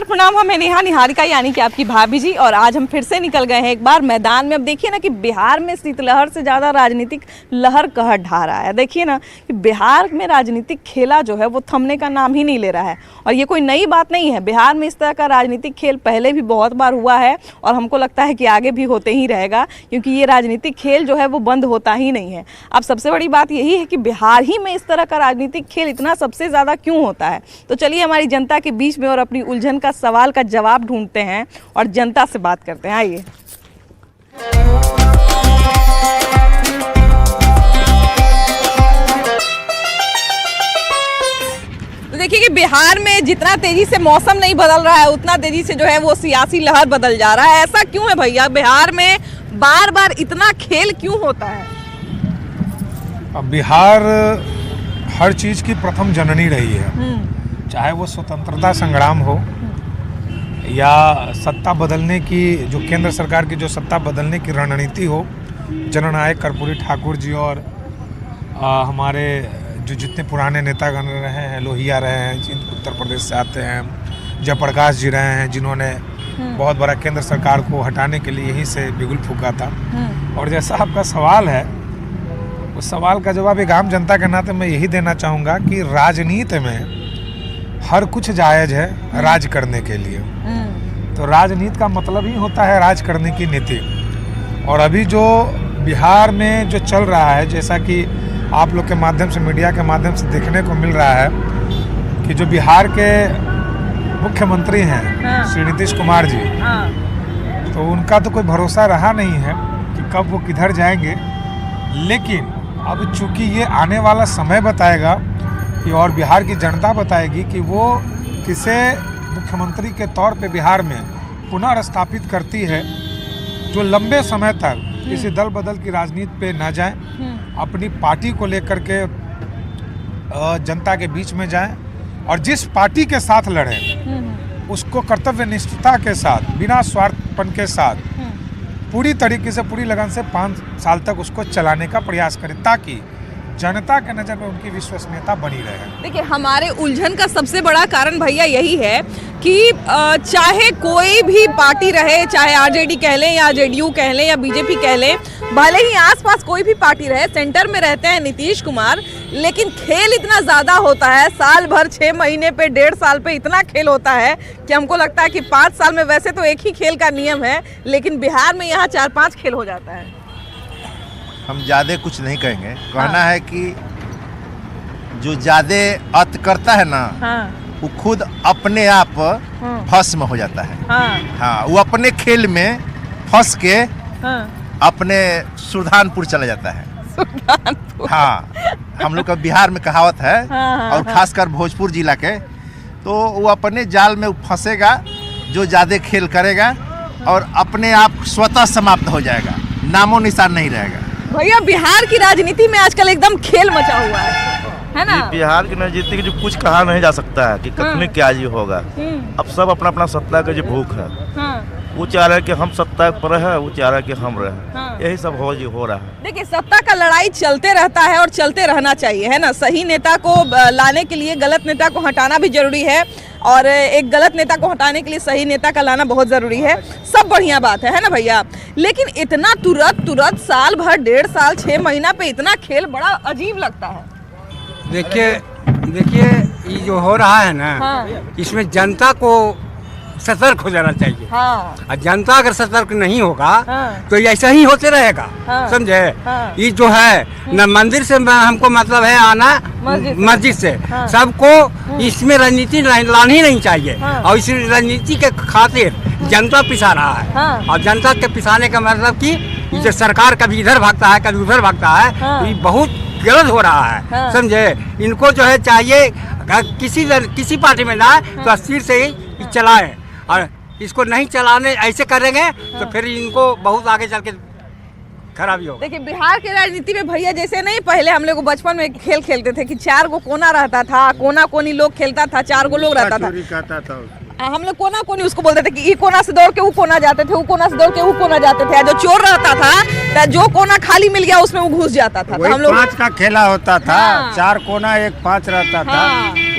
नमस्कार प्रणाम, हमें नेहा निहारिका यानी कि आपकी भाभी जी। और आज हम फिर से निकल गए हैं एक बार मैदान में। अब देखिए ना कि बिहार में शीतलहर से ज़्यादा राजनीतिक लहर कहर ढा रहा है। देखिए ना कि बिहार में राजनीतिक खेला जो है वो थमने का नाम ही नहीं ले रहा है। और ये कोई नई बात नहीं है, बिहार में इस तरह का राजनीतिक खेल पहले भी बहुत बार हुआ है और हमको लगता है कि आगे भी होते ही रहेगा, क्योंकि ये राजनीतिक खेल जो है वो बंद होता ही नहीं है। अब सबसे बड़ी बात यही है कि बिहार ही में इस तरह का राजनीतिक खेल इतना सबसे ज़्यादा क्यों होता है। तो चलिए हमारी जनता के बीच में और अपनी उलझन का सवाल का जवाब ढूंढते हैं और जनता से बात करते हैं। आइए। तो देखिए कि बिहार में जितना तेजी से मौसम नहीं बदल रहा है उतना तेजी से जो है वो सियासी लहर बदल जा रहा है। ऐसा क्यों है भैया? बिहार में बार बार इतना खेल क्यों होता है? अब बिहार हर चीज की प्रथम जननी रही है, चाहे वो स्वतंत्रता संग्राम हो या सत्ता बदलने की, जो केंद्र सरकार की जो सत्ता बदलने की रणनीति हो। जननायक कर्पूरी ठाकुर जी और हमारे जो जितने पुराने नेतागण रहे हैं, लोहिया रहे हैं, उत्तर प्रदेश से आते हैं, जयप्रकाश जी रहे हैं, जिन्होंने बहुत बड़ा केंद्र सरकार को हटाने के लिए यहीं से बिगुल फूका था। और जैसा आपका सवाल है, उस सवाल का जवाब एक आम जनता के नाते मैं यही देना चाहूँगा कि राजनीति में हर कुछ जायज़ है राज करने के लिए। तो राजनीति का मतलब ही होता है राज करने की नीति। और अभी जो बिहार में जो चल रहा है, जैसा कि आप लोग के माध्यम से, मीडिया के माध्यम से देखने को मिल रहा है कि जो बिहार के मुख्यमंत्री हैं श्री नीतीश कुमार जी, तो उनका तो कोई भरोसा रहा नहीं है कि कब वो किधर जाएंगे। लेकिन अब चूंकि ये आने वाला समय बताएगा कि और बिहार की जनता बताएगी कि वो किसे मुख्यमंत्री के तौर पे बिहार में पुनर्स्थापित करती है, जो लंबे समय तक किसी दल बदल की राजनीति पे ना जाए, अपनी पार्टी को लेकर के जनता के बीच में जाए और जिस पार्टी के साथ लड़े उसको कर्तव्य निष्ठता के साथ, बिना स्वार्थपन के साथ, पूरी तरीके से, पूरी लगन से 5 साल तक उसको चलाने का प्रयास करें, ताकि जनता के नज़र में उनकी विश्वसनीयता बनी रहे। देखिए हमारे उलझन का सबसे बड़ा कारण भैया यही है कि चाहे कोई भी पार्टी रहे, चाहे आरजेडी कह लें या जेडीयू कह लें या बीजेपी कह लें, भले ही आसपास कोई भी पार्टी रहे, सेंटर में रहते हैं नीतीश कुमार, लेकिन खेल इतना ज़्यादा होता है। साल भर 6 महीने पे, 1.5 साल पे इतना खेल होता है कि हमको लगता है कि 5 साल में वैसे तो एक ही खेल का नियम है, लेकिन बिहार में यहाँ 4-5 खेल हो जाता है। हम ज़्यादा कुछ नहीं कहेंगे, कहना है कि जो ज़्यादा अत करता है ना, वो खुद अपने आप भस्म हो जाता है। हाँ, वो अपने खेल में फंस के अपने सुल्तानपुर चला जाता है। हाँ, हम लोग का बिहार में कहावत है, और खासकर भोजपुर जिला के, तो वो अपने जाल में फंसेगा जो ज़्यादा खेल करेगा और अपने आप स्वतः समाप्त हो जाएगा, नामो निशान नहीं रहेगा। भैया बिहार की राजनीति में आजकल एकदम खेल मचा हुआ है ना? बिहार की राजनीति की जो कुछ कहा नहीं जा सकता है कि कितने क्या जी होगा। अब सब अपना अपना सत्ता का जो भूख है, वो चाह रहे हैं कि हम सत्ता पर है, वो चाह रहा है कि हम रहे, यही सब हो रहा है। देखिए सत्ता का लड़ाई चलते रहता है और चलते रहना चाहिए, है ना? सही नेता को लाने के लिए गलत नेता को हटाना भी जरूरी है, और एक गलत नेता को हटाने के लिए सही नेता का लाना बहुत ज़रूरी है। सब बढ़िया बात है ना भैया? लेकिन इतना तुरंत साल भर, 1.5 साल, 6 महीना पे इतना खेल बड़ा अजीब लगता है। देखिए ये जो हो रहा है ना, इसमें जनता को सतर्क हो जाना चाहिए। और जनता अगर सतर्क नहीं होगा तो ऐसा ही होते रहेगा, समझे? ये जो है न मंदिर से हमको मतलब है आना, मस्जिद से सबको इसमें राजनीति लानी नहीं चाहिए। और इस राजनीति के खातिर जनता पिसा रहा है, और जनता के पिसाने का मतलब कि जो सरकार कभी इधर भागता है, कभी उधर भागता है, तो ये बहुत गलत हो रहा है, समझे? इनको जो है चाहिए किसी पार्टी में जाए तो अस्थिर से ही चलाए, और इसको नहीं चलाने ऐसे करेंगे तो फिर इनको बहुत आगे चल के खराबी होगी। देखिए बिहार के राजनीति में भैया जैसे नहीं, पहले हम लोग बचपन में खेल खेलते थे कि 4 गो कोना रहता था, कोना कोनी लोग खेलता था, 4 गो लोग रहता था। हम लोग कोना कोनी उसको बोलते थे कि ये कोना से दौड़ के वो कोना जाते थे, वो कोना से दौड़ के वो कोना जाते थे। जो चोर रहता था, जो कोना खाली मिल गया उसमें वो घुस जाता था। हम लोग 5 का खेला होता था, 4 कोना 1 5 रहता था,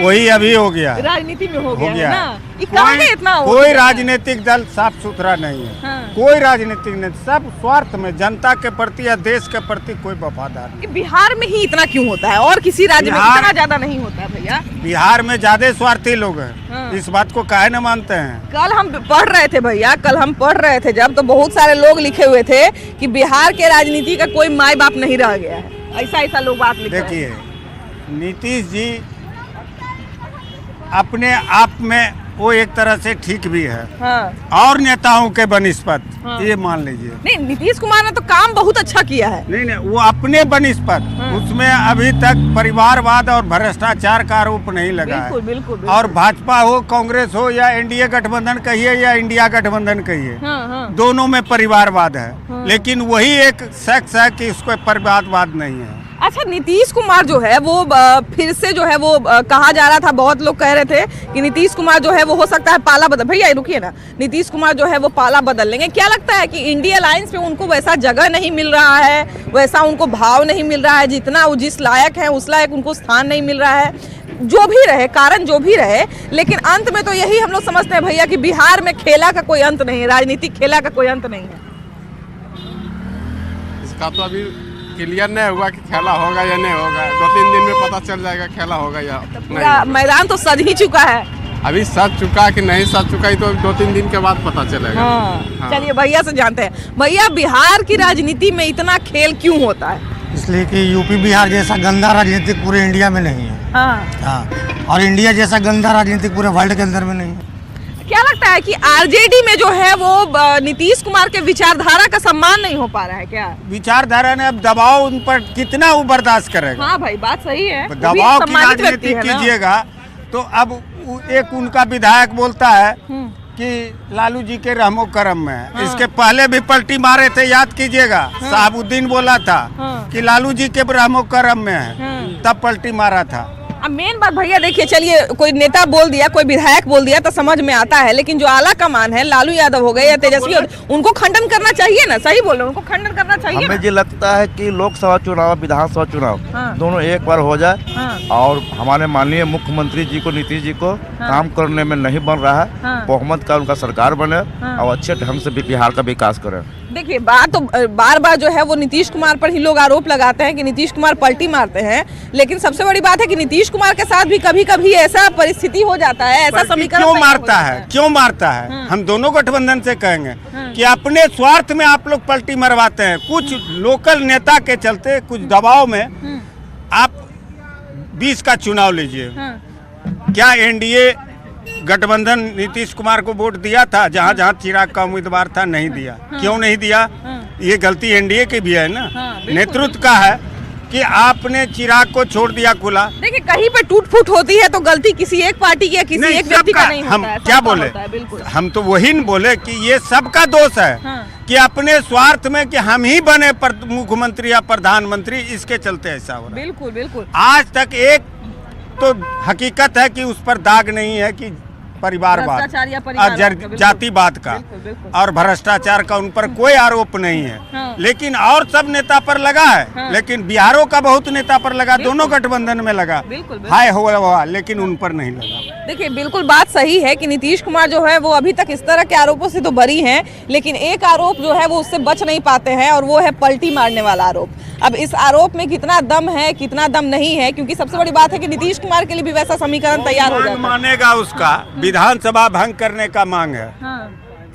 वही अभी हो गया, राजनीति में हो गया गया है ना। ये कहाँ के इतना हो कोई गया? राजनीतिक दल साफ सुथरा नहीं है। हाँ। कोई राजनीतिक नहीं, सब स्वार्थ में, जनता के प्रति या देश के प्रति कोई वफादार नहीं। कि बिहार में ही इतना क्यों होता है और किसी राज्य में इतना ज्यादा नहीं होता है भैया? बिहार में ज्यादा स्वार्थी लोग हैं। हाँ। इस बात को काहे न मानते हैं? कल हम पढ़ रहे थे भैया, कल हम पढ़ रहे थे जब, तो बहुत सारे लोग लिखे हुए थे कि बिहार के राजनीति का कोई माई बाप नहीं रह गया है। ऐसा लोग बात लिख रहे हैं। देखिए, नीतीश जी अपने आप में वो एक तरह से ठीक भी है, हाँ। और नेताओं के बनिस्पत हाँ। ये मान लीजिए। नहीं, नीतीश कुमार ने तो काम बहुत अच्छा किया है। नहीं, वो अपने बनिस्पत, हाँ। उसमें अभी तक परिवारवाद और भ्रष्टाचार का आरोप नहीं लगा है। बिल्कुल, बिल्कुल। और भाजपा हो, कांग्रेस हो, या एनडीए गठबंधन कहिए या इंडिया गठबंधन कहिए, हाँ, हाँ। दोनों में परिवारवाद है। हाँ। लेकिन वही एक शख्स है कि उसको परिवारवाद नहीं है। अच्छा, नीतीश कुमार जो है वो फिर से जो है वो कहा जा रहा था, बहुत लोग कह रहे थे कि नीतीश कुमार जो है वो हो सकता है पाला बदल। भैया रुकिए ना, नीतीश कुमार जो है वो पाला बदल लेंगे। क्या लगता है कि इंडिया अलायंस में उनको वैसा जगह नहीं मिल रहा है, वैसा उनको भाव नहीं मिल रहा है, जितना वो जिस लायक है उस लायक उनको स्थान नहीं मिल रहा है? जो भी रहे कारण, जो भी रहे, लेकिन अंत में तो यही हम लोग समझते हैं भैया कि बिहार में खेला का कोई अंत नहीं है, राजनीतिक खेला का कोई अंत नहीं है। इसका तो अभी क्लियर नहीं हुआ कि खेला होगा या नहीं होगा। 2-3 दिन में पता चल जाएगा खेला होगा या पूरा मैदान तो सज ही चुका है। अभी सच चुका कि नहीं सच चुका, ये तो 2-3 दिन के बाद पता चलेगा। हाँ। चलिए भैया से जानते हैं। भैया, बिहार की राजनीति में इतना खेल क्यों होता है? इसलिए कि यूपी बिहार जैसा गंदा राजनीतिक पूरे इंडिया में नहीं है। हाँ। और इंडिया जैसा गंदा राजनीतिक पूरे वर्ल्ड के अंदर में नहीं है। क्या लगता है कि आरजेडी में जो है वो नीतीश कुमार के विचारधारा का सम्मान नहीं हो पा रहा है क्या? विचारधारा ने अब दबाव उन पर कितना वो बर्दाश्त करेगा? हाँ भाई, बात सही है। दबाव की राजनीति कीजिएगा तो अब एक उनका विधायक बोलता है कि लालू जी के रहमो करम में है। इसके पहले भी पलटी मारे थे, याद कीजिएगा। साहबुद्दीन बोला था कि लालू जी के रहमो करम में है, तब पलटी मारा था। अब मेन बात भैया देखिए, चलिए कोई नेता बोल दिया, कोई विधायक बोल दिया तो समझ में आता है, लेकिन जो आला कमान है, लालू यादव हो गए या तेजस्वी, उनको खंडन करना चाहिए ना। सही बोल रहे, उनको खंडन करना चाहिए। हमें ये लगता है कि लोकसभा चुनाव, विधानसभा चुनाव दोनों एक बार हो जाए और हमारे माननीय मुख्यमंत्री जी को, नीतीश जी को काम करने में नहीं बन रहा है, बहुमत का उनका सरकार बने और अच्छे ढंग से बिहार का विकास करे। देखिए, बात तो बार बार जो है वो नीतीश कुमार पर ही लोग आरोप लगाते हैं कि नीतीश कुमार पलटी मारते हैं, लेकिन सबसे बड़ी बात है कि नीतीश कुमार के साथ भी कभी कभी ऐसा परिस्थिति हो जाता है, ऐसा समीकरण क्यों मारता है, क्यों मारता है? हम दोनों गठबंधन से कहेंगे कि अपने स्वार्थ में आप लोग पलटी मरवाते हैं। कुछ लोकल नेता के चलते, कुछ दबाव में आप 20 का चुनाव लीजिए। क्या एनडीए गठबंधन नीतीश कुमार को वोट दिया था? जहाँ जहाँ चिराग का उम्मीदवार था नहीं दिया। क्यों नहीं दिया? ये गलती एनडीए की भी है ना, नेतृत्व का है कि आपने चिराग को छोड़ दिया खुला। देखिए, कहीं पे टूट फूट होती है तो गलती किसी एक पार्टी की या किसी एक व्यक्ति का नहीं होता हम है। क्या बोले, हम तो वही न बोले कि ये सबका दोष है कि अपने स्वार्थ में कि हम ही बने मुख्यमंत्री या प्रधानमंत्री, इसके चलते ऐसा हो रहा है। बिल्कुल बिल्कुल। आज तक एक तो हकीकत है कि उस पर दाग नहीं है कि परिवारवाद और जातिवाद का और भ्रष्टाचार का उन पर कोई आरोप नहीं है। लेकिन और सब नेता पर लगा है, लेकिन बिहारों का बहुत नेता पर लगा, दोनों गठबंधन में लगा, हाय हुआ, लेकिन उन पर नहीं लगा। देखिए, बिल्कुल बात सही है कि नीतीश कुमार जो है वो अभी तक इस तरह के आरोपों से तो बरी हैं, लेकिन एक आरोप जो है वो उससे बच नहीं पाते हैं, और वो है पलटी मारने वाला आरोप। अब इस आरोप में कितना दम है, कितना दम नहीं है, क्योंकि सबसे बड़ी बात है कि नीतीश कुमार के लिए भी वैसा समीकरण तैयार हो जाता है। मानेगा उसका विधानसभा भंग करने का मांग है,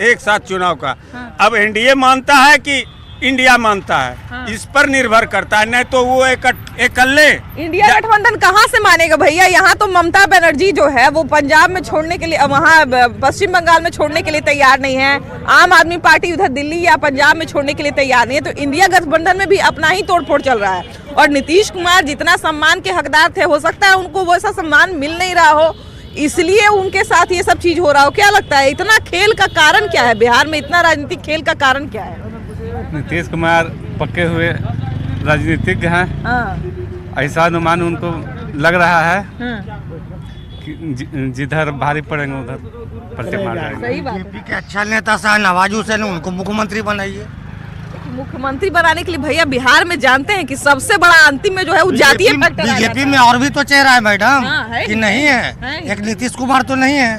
एक साथ चुनाव का। अब एनडीए मानता है कि इंडिया मानता है, इस पर निर्भर करता है। नहीं तो वो अकेले इंडिया गठबंधन कहाँ से मानेगा भैया? यहाँ तो ममता बनर्जी जो है वो पंजाब में छोड़ने के लिए, वहाँ पश्चिम बंगाल में छोड़ने के लिए तैयार नहीं है। आम आदमी पार्टी उधर दिल्ली या पंजाब में छोड़ने के लिए तैयार नहीं है। तो इंडिया गठबंधन में भी अपना ही तोड़फोड़ चल रहा है, और नीतीश कुमार जितना सम्मान के हकदार थे, हो सकता है उनको वैसा सम्मान मिल नहीं रहा हो, इसलिए उनके साथ ये सब चीज हो रहा हो। क्या लगता है, इतना खेल का कारण क्या है? बिहार में इतना राजनीतिक खेल का कारण क्या है? नीतीश कुमार पक्के हुए राजनीतिज्ञ हैं, ऐसा अनुमान उनको लग रहा है कि जिधर भारी पड़ेंगे उधर पलटे मार जाएंगे। बीजेपी के अच्छा नेता शाह नवाज हुसैन, उनको मुख्यमंत्री बनाइए। मुख्यमंत्री बनाने के लिए भैया बिहार में जानते हैं कि सबसे बड़ा अंतिम में जो है वो जातीय फैक्टर आ जाता बीजेपी है। में और भी तो चेहरा है मैडम हाँ, है कि नहीं है, है। एक नीतीश कुमार तो नहीं है,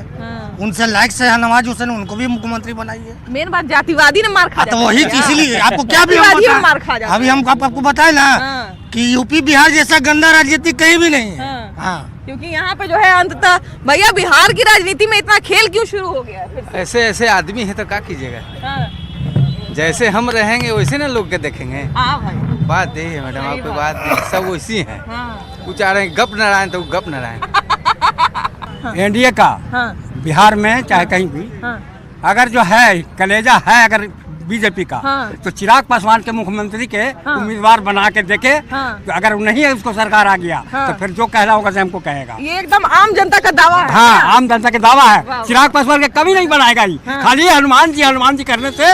उनसे लाइक से नवाज हुसैन उनको भी मुख्यमंत्री बनाइए। मेन बात जातिवादी ने मार खा तो वही इसीलिए आपको क्या भी जातिवादी ने मार खा जाता अभी हम आपको बताए ना कि यूपी बिहार जैसा गंदा राजनीति कहीं भी नहीं है। हाँ, क्योंकि यहाँ पे जो है अंततः भैया बिहार की राजनीति में इतना खेल क्यों शुरू हो गया है फिर से? ऐसे ऐसे आदमी है तो क्या कीजिएगा, हाँ। जैसे हम रहेंगे वैसे ना लोग के देखेंगे। हाँ भाई बात यही है मैडम, आपकी बात नहीं, सब वैसी है। हाँ। वो चाह रहे हैं गप नारायण तो गप नारायण। एनडीए का हाँ। बिहार में चाहे कहीं भी हाँ। अगर जो है कलेजा है अगर बीजेपी का, हाँ। तो चिराग पासवान के मुख्यमंत्री के उम्मीदवार बना के देखे। हाँ। तो अगर नहीं है उसको सरकार आ गया तो फिर जो कहना होगा से हमको कहेगा। ये एकदम आम जनता का दावा है। हाँ, आम जनता के दावा वाह, है। वाह। चिराग पासवान के कभी नहीं बनाएगा ही, खाली हनुमान जी करने से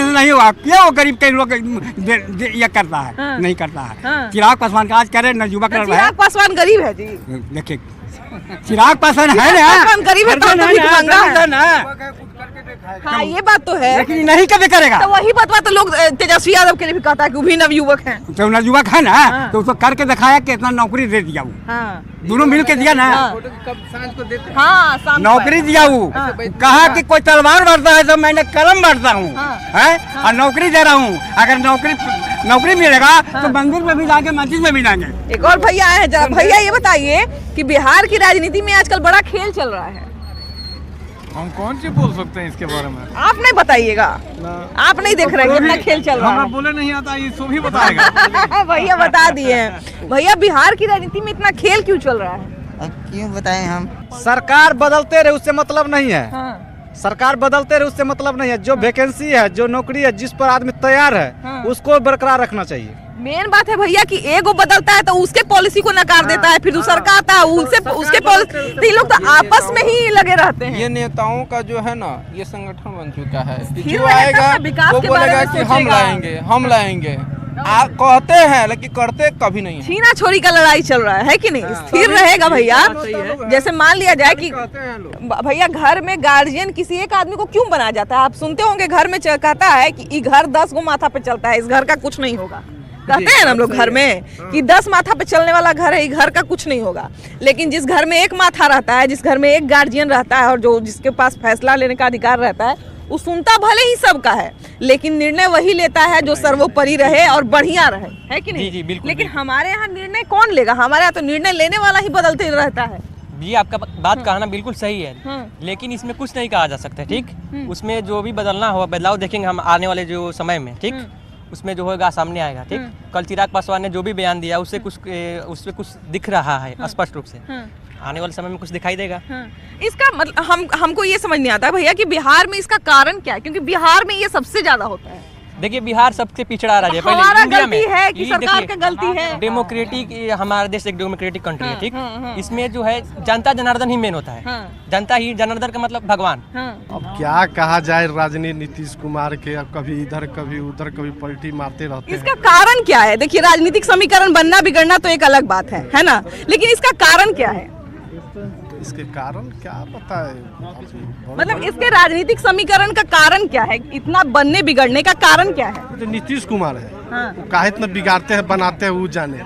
नहीं होगा। क्या वो गरीब के लोग ये करता है, नहीं करता है। चिराग पासवान का आज करे न युवक लड़ रहा है। चिराग पासवान गरीब है जी। देखिए चिराग पासवान है ना, पासवान गरीब है तो हम तो भीख मांगा है। हाँ ये बात तो है, लेकिन नहीं कभी करेगा। तो वही बतवा तो लोग तेजस्वी यादव के लिए भी कहता है कि वो भी नवयुवक हैं। तो नवयुवक है ना, तो उसको करके दिखाया कि इतना नौकरी दे दिया वो। हाँ। दोनों मिल के दिया ना। हाँ, शाम को नौकरी दिया वो, कहा कि कोई तलवार बढ़ता है तो मैंने कलम बढ़ता हूँ, है और नौकरी दे रहा हूँ। अगर नौकरी मिलेगा तो मंदिर में भी जाएंगे, मस्जिद में भी जाएंगे। एक और भैया आए हैं, भैया ये बताइए कि बिहार की राजनीति में आजकल बड़ा खेल चल रहा है। हम कौन सी बोल सकते हैं इसके बारे में? आप नहीं बताइएगा, आप नहीं देख रहे कितना खेल चल रहा है। बोले नहीं आता, ये सो भी बताएगा। भैया बता दिए हैं। भैया बिहार की राजनीति में इतना खेल क्यों चल रहा है? क्यों बताएं हम? सरकार बदलते रहे उससे मतलब नहीं है। हाँ। सरकार बदलते रहे उससे मतलब नहीं है। जो वैकेंसी है, जो नौकरी है, जिस पर आदमी तैयार है, उसको बरकरार रखना चाहिए। मेन बात है भैया कि एगो बदलता है तो उसके पॉलिसी को नकार देता है, फिर दूसरा का आता है उसके पॉलिसी। तो ये लोग तो आपस में ही लगे रहते हैं। ये नेताओं का जो है ना, ये संगठन बन चुका है। फिर जो वो आएगा विकास वो के बारे बोलेगा में कि हम लाएंगे। आप कहते हैं लेकिन करते कभी नहीं है। छीना छोरी का लड़ाई चल रहा है कि नहीं? स्थिर रहेगा भैया। जैसे मान लिया जाए कि भैया घर में गार्जियन किसी एक आदमी को क्यों बनाया जाता है? आप सुनते होंगे घर में कहता है कि ये घर 10 गो माथा पे चलता है, इस घर का कुछ नहीं होगा। कहते हैं ना हम लोग घर में कि 10 माथा पे चलने वाला घर है, घर का कुछ नहीं होगा। लेकिन जिस घर में एक माथा रहता है, जिस घर में एक गार्जियन रहता है और जो जिसके पास फैसला लेने का अधिकार रहता है, वो सुनता भले ही सबका है लेकिन निर्णय वही लेता है जो सर्वोपरि रहे और बढ़िया रहे, है कि नहीं? जी, बिल्कुल, लेकिन हमारे यहाँ निर्णय कौन लेगा? हमारे यहाँ तो निर्णय लेने वाला ही बदलते रहता है। जी आपका बात कहना बिल्कुल सही है, लेकिन इसमें कुछ नहीं कहा जा सकता। ठीक, उसमें जो भी बदलना हो, बदलाव देखेंगे हम आने वाले जो समय में। ठीक, उसमें जो होगा सामने आएगा। ठीक, कल चिराग पासवान ने जो भी बयान दिया उससे कुछ दिख रहा है स्पष्ट रूप से। आने वाले समय में कुछ दिखाई देगा। इसका मतलब हमको ये समझ नहीं आता भैया कि बिहार में इसका कारण क्या है, क्योंकि बिहार में ये सबसे ज्यादा होता है। देखिए बिहार सबसे पिछड़ा राज्य है। हमारा पहले इंडिया गलती में है कि सरकार की गलती है। डेमोक्रेटिक, हमारा देश एक डेमोक्रेटिक कंट्री है। ठीक, इसमें जो है जनता जनार्दन ही मेन होता है। जनता ही, जनार्दन का मतलब भगवान। अब क्या कहा जाए राजनीति नीतीश कुमार के, अब कभी इधर कभी उधर कभी पलटी मारते रहते हैं। इसका कारण क्या है? देखिए राजनीतिक समीकरण बनना बिगड़ना तो एक अलग बात है ना, लेकिन इसका कारण क्या है? इसके कारण क्या पता है, मतलब इसके राजनीतिक समीकरण का कारण क्या है? इतना बनने बिगड़ने का कारण क्या है? जो नीतीश कुमार है वो काहे इतना बिगाड़ते हैं, बनाते हैं, वो जाने।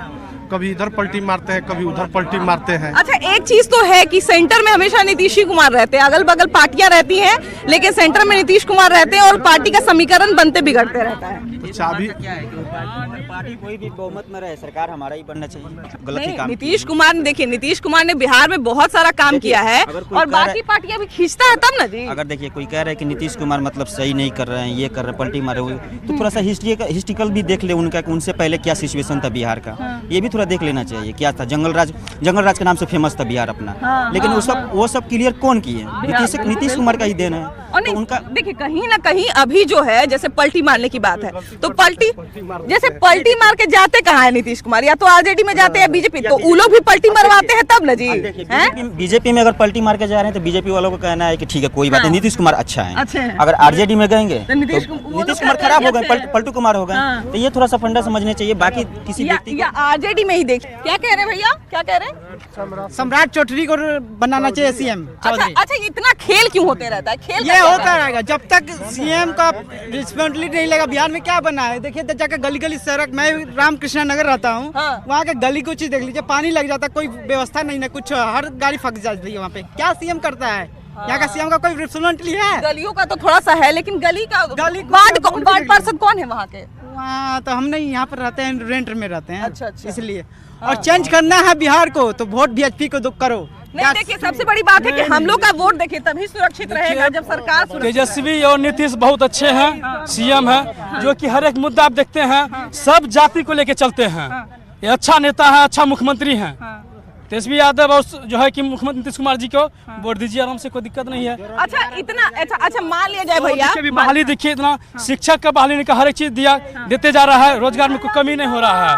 कभी इधर पलटी मारते हैं, कभी उधर पलटी मारते हैं। अच्छा, एक चीज तो है कि सेंटर में हमेशा नीतीश कुमार रहते हैं, अगल बगल पार्टियां रहती हैं, लेकिन सेंटर में नीतीश कुमार रहते हैं और पार्टी का समीकरण बनते बिगड़ते रहता है। तो चाबी पार्टी कोई भी बहुमत में रहे, सरकार हमारा ही बनना चाहिए। गलत ही काम। नीतीश कुमार ने, देखिए नीतीश कुमार ने बिहार में बहुत सारा काम किया है और बाकी पार्टियां भी खींचता है तब ना जी। अगर देखिए कोई कह रहा है कि नीतीश कुमार मतलब सही नहीं कर रहे हैं, ये कर रहे हैं, पलटी मारे हुए, तो थोड़ा सा हिस्ट्रिकल भी देख ले उनका कि उनसे पहले क्या सिचुएशन था बिहार का, ये भी थोड़ा देख लेना चाहिए। क्या था, जंगल राज के नाम से फेमस था बिहार अपना। लेकिन वो सब क्लियर कौन किए? नीतीश कुमार का ही देना है। और नहीं, उनका देखिए कहीं ना कहीं अभी जो है, जैसे पलटी मारने की बात है तो पलटी मार के जाते कहाँ है नीतीश कुमार? या तो आरजेडी में जाते हैं बीजेपी, तो वो लोग भी पलटी मरवाते हैं तब ना जी। बीजेपी में अगर पलटी मार के जा रहे हैं तो बीजेपी वालों को कहना है कि ठीक है कोई बात नहीं, नीतीश कुमार अच्छा है। अगर आरजेडी में गएंगे तो नीतीश कुमार खराब हो गए, पलटू कुमार हो गए। तो ये थोड़ा सा फंडा समझने चाहिए। बाकी किसी व्यक्ति या आरजेडी में ही देख, क्या कह रहे हैं भैया, क्या कह रहे हैं? सम्राट चौधरी को बनाना चाहिए सीएम। अच्छा, इतना खेल क्यों होते रहता है? खेल ये होता रहेगा जब तक सीएम का रिस्पॉन्सिबिलिटी नहीं लगा। बिहार में क्या बना है देखिए, जाकर गली गली सड़क, मैं रामकृष्ण नगर रहता हूँ, वहाँ के गली कुछ देख लीजिए, पानी लग जाता, कोई व्यवस्था नहीं ना कुछ, हर गाड़ी फंस जाती है वहाँ पे। क्या सीएम करता है? यहाँ का सीएम का कोई रिस्पॉन्सिबिलिटी है? गलियों का तो थोड़ा सा है, लेकिन गली वार्ड पार्षद कौन है वहाँ के? वहाँ तो हम नहीं, यहाँ पर रहते हैं, रेंट में रहते हैं। अच्छा। इसलिए और चेंज करना है बिहार को तो वोट बीजेपी को करो। नहीं देखिए, सबसे बड़ी बात है कि हम लोग का वोट देखिए तभी सुरक्षित रहेगा जब सरकार तेजस्वी और नीतीश बहुत अच्छे हैं, सीएम है, जो कि हर एक मुद्दा आप देखते हैं सब जाति को लेके चलते हैं। ये अच्छा नेता है, अच्छा मुख्यमंत्री है। तेजस्वी यादव और जो है कि मुख्यमंत्री नीतीश कुमार जी को वोट दीजिए आराम से, कोई दिक्कत नहीं है। अच्छा इतना अच्छा मान लिया जाए भैया, बहाली देखिए, इतना शिक्षक का बहाली का हर एक चीज देते जा रहा है, रोजगार में कोई कमी नहीं हो रहा है,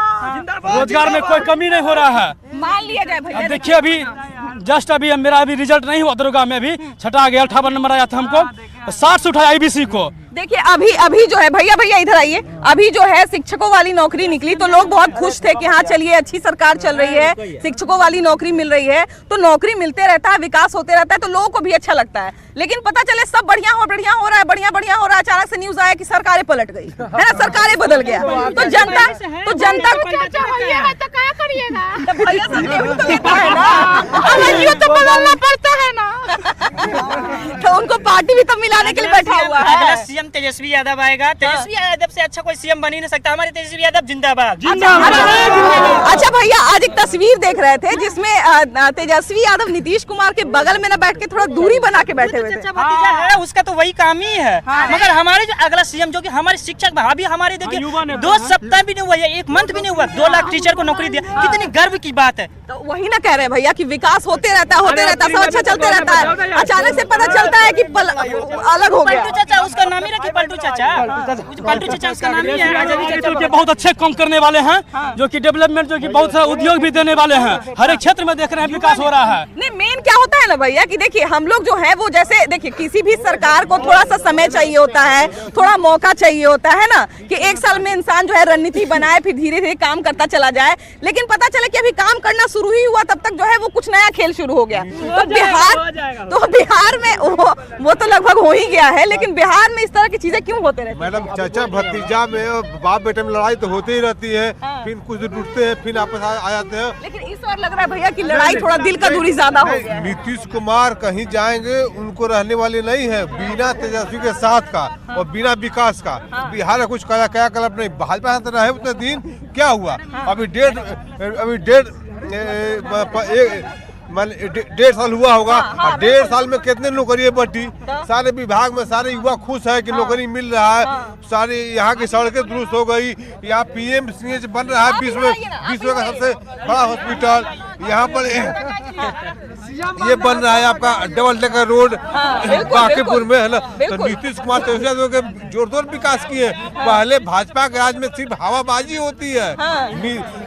रोजगार में कोई कमी नहीं हो रहा है। मान लिया जाए भैया, देखिए अभी जस्ट अभी मेरा अभी रिजल्ट नहीं हुआ दरोगा में, अभी छटा गया, 58 नंबर आया था हमको, 60 से उठाया IBC को। देखिए अभी जो है भैया इधर आइए, अभी जो है शिक्षकों वाली नौकरी निकली तो लोग बहुत खुश थे कि हाँ चलिए अच्छी सरकार चल रही है, शिक्षकों वाली नौकरी मिल रही है, तो नौकरी मिलते रहता है, विकास होते रहता है, तो लोगों को भी अच्छा लगता है। लेकिन पता चले सब बढ़िया हो रहा है, बढ़िया हो रहा है, अचानक से न्यूज आया कि सरकारें पलट गई है ना, सरकारें बदल गया, तो जनता भैया तो बदलना पड़ता है ना तो उनको पार्टी भी तो मिलाने के लिए बैठा हुआ है। सीएम तेजस्वी यादव आएगा, तेजस्वी यादव से अच्छा कोई सीएम बन ही नहीं सकता, हमारे तेजस्वी यादव जिंदाबाद। अच्छा भैया, आज एक तस्वीर देख रहे थे जिसमें तेजस्वी यादव नीतीश कुमार के बगल में न बैठ के थोड़ा दूरी बना के बैठे हुए थे। भतीजा है, उसका तो वही काम ही है। मगर हमारे जो अगला सीएम जो कि हमारे शिक्षक भाभी हमारे देखिए 2 सप्ताह भी नहीं हुआ है, 1 मंथ भी नहीं हुआ, 2 लाख टीचर को नौकरी दिया, कितनी गर्व की बात है। तो वही ना कह रहे हैं भैया कि विकास होते रहता है, सब अच्छा चलते रहता है, अचानक से पता चलता है कि अलग हो गया। पलटू चाचा उसका नाम ही रखिए, पलटू चाचा उसका नाम ही है। बहुत अच्छे काम करने वाले हैं, जो कि डेवलपमेंट, जो कि बहुत सारा उद्योग भी देने वाले हैं, हर एक क्षेत्र में देख रहे हैं विकास हो रहा है। नहीं मेन क्या होता है ना भैया कि देखिए हम लोग जो है वो जैसे देखिए किसी भी सरकार को थोड़ा सा समय चाहिए होता है, थोड़ा मौका चाहिए होता है ना, कि 1 साल में इंसान जो है रणनीति बनाए फिर धीरे धीरे काम करता चला जाए, लेकिन पता चले कि अभी काम करना शुरू ही हुआ तब तक जो है वो कुछ नया खेल शुरू हो गया। तो बिहार में वो तो लगभग हो ही गया है, लेकिन बिहार में इस तरह की चीजें क्यों होते रहती है? मैडम चाचा भतीजा में बाप बेटे में लड़ाई तो होती ही रहती है, फिर कुछ दिन रुकते हैं, फिर आपस आ जाते हैं। लेकिन इस बार लग रहा है भैया कि लड़ाई थोड़ा दिल का दूरी ज्यादा हो गया है। नीतीश कुमार कहीं जाएंगे उनको रहने वाले नहीं है, बिना तेजस्वी के साथ का और बिना विकास का बिहार में कुछ क्या कल्प नहीं। भाजपा तो रहे उतने दिन क्या हुआ, अभी डेढ़ साल हुआ होगा, 1.5 साल में कितने नौकरी बढ़ी, सारे विभाग में सारे युवा खुश है कि नौकरी मिल रहा है, सारी यहाँ की सड़कें दुरुस्त हो गई, यहाँ PMCH बन रहा है, विश्व का सबसे बड़ा हॉस्पिटल, यहाँ पर ये बन रहा है आपका डबल डेकर रोड बांकीपुर में, है ना। तो नीतीश कुमार के जोरदार विकास किए। पहले भाजपा के राज में सिर्फ हवाबाजी होती है,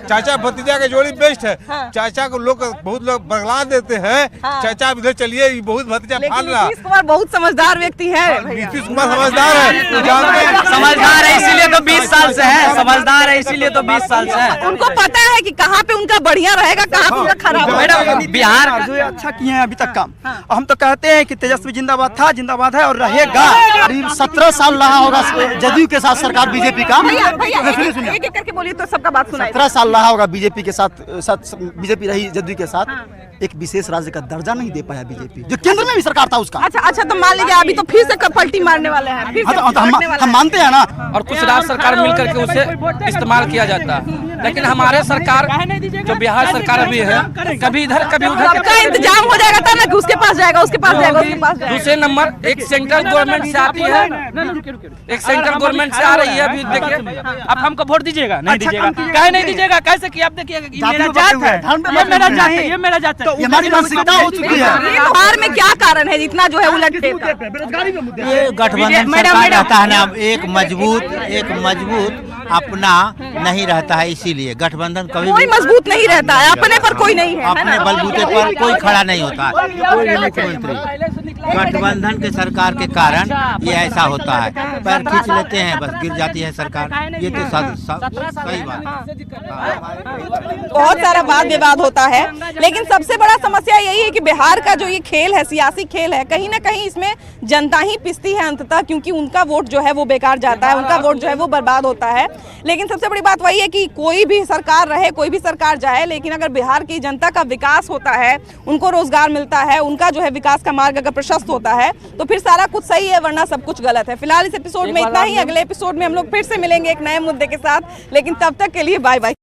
चाचा भतीजा की जोड़ी बेस्ट है, चाचा को लोग बहुत लोग बगला देते हैं, चाचा इधर चलिए बहुत भतीजा फाड़ रहा। नीतीश कुमार बहुत समझदार व्यक्ति है, नीतीश कुमार समझदार है, समझदार है इसीलिए तो 20 साल से है, समझदार है इसीलिए तो 20 साल से है। उनको पता है कि कहाँ पे उनका बढ़िया रहेगा, कहाँ पे उनका खराब होगा। बिहार जो अच्छा किए हैं अभी तक काम, हम तो कहते हैं कि तेजस्वी जिंदाबाद था, जिंदाबाद है और रहेगा। करीब 17 साल रहा होगा जदयू के साथ सरकार बीजेपी का। एक एक करके बोलिए तो सबका बात सुनाइए। 17 साल रहा होगा बीजेपी के साथ बीजेपी रही जदयू के साथ, एक विशेष राज्य का दर्जा नहीं दे पाया बीजेपी, जो केंद्र में भी सरकार था उसका। अच्छा तो मान लीजिए अभी तो फिर से पलटी मारने वाले हैं, फिर से हम मानते हैं ना। और कुछ राज्य सरकार मिलकर के उसे इस्तेमाल किया जाता है, लेकिन हमारे सरकार जो बिहार सरकार अभी है, कभी इधर कभी उधर का इंतजाम हो जाएगा तब ना कि उसके पास जाएगा, उसके पास जाएगा, उसके पास जाएगा। दूसरे नंबर एक सेंट्रल गवर्नमेंट से आती है, एक सेंट्रल गवर्नमेंट से आ रही है। अभी देखिए आप हमको वोट दीजिएगा, नहीं दीजिएगा, कहे नहीं दीजिएगा, कैसे कि आप देखिए मेरा जात है, ये मेरा जात है, ये मेरा जात है, हमारी मानसिकता हो चुकी है। बिहार में क्या कारण है जितना जो है उलटफेर का? ये गठबंधन सरकार रहता है ना, एक मजबूत अपना नहीं रहता है, इसीलिए गठबंधन कभी कोई मजबूत नहीं रहता है, अपने पर कोई नहीं है, अपने बलबूते पर कोई खड़ा नहीं होता, कोई भी मुख्यमंत्री। गठबंधन के सरकार के कारण ये ऐसा होता है, पैर खींच लेते हैं बस गिर जाती है सरकार। ये तो सही बात। बहुत सारा वाद विवाद होता है, लेकिन सबसे बड़ा समस्या यही है कि बिहार का जो ये खेल है, सियासी खेल है, कहीं ना कहीं इसमें जनता ही पिसती है अंततः, क्योंकि उनका वोट जो है वो बेकार जाता है, उनका वोट जो है वो बर्बाद होता है। लेकिन सबसे बड़ी बात वही है कि कोई भी सरकार रहे, कोई भी सरकार जाए, लेकिन अगर बिहार की जनता का विकास होता है, उनको रोजगार मिलता है, उनका जो है विकास का मार्ग अगर प्रशस्त होता है, तो फिर सारा कुछ सही है, वरना सब कुछ गलत है। फिलहाल इस एपिसोड में इतना ही। अगले एपिसोड में हम लोग फिर से मिलेंगे एक नए मुद्दे के साथ, लेकिन तब तक के लिए बाय बाय।